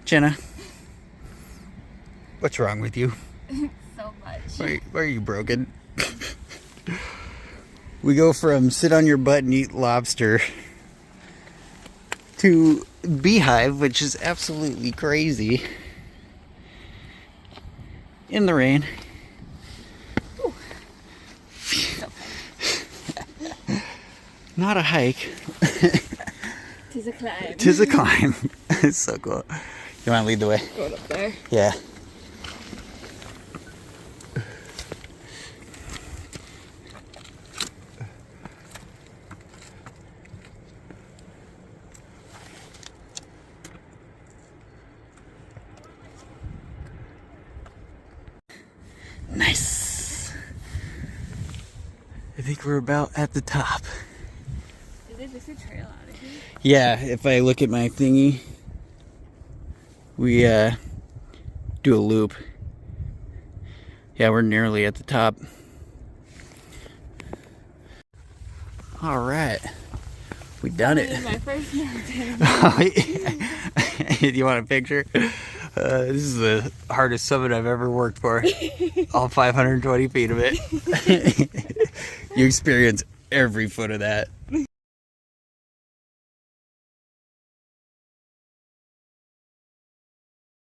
Jenna, what's wrong with you? So much. Why are you broken? We go from sit on your butt and eat lobster to Beehive, which is absolutely crazy. In the rain. So Not a hike. Tis a climb. Tis a climb. It's so cool. You want to lead the way? Going up there. Yeah. Nice. I think we're about at the top. Is it just a trail out of here? Yeah, if I look at my thingy, we do a loop. Yeah, we're nearly at the top. All right, we done it. This is my first mountain. You want a picture? This is the hardest summit I've ever worked for. All 520 feet of it. You experience every foot of that.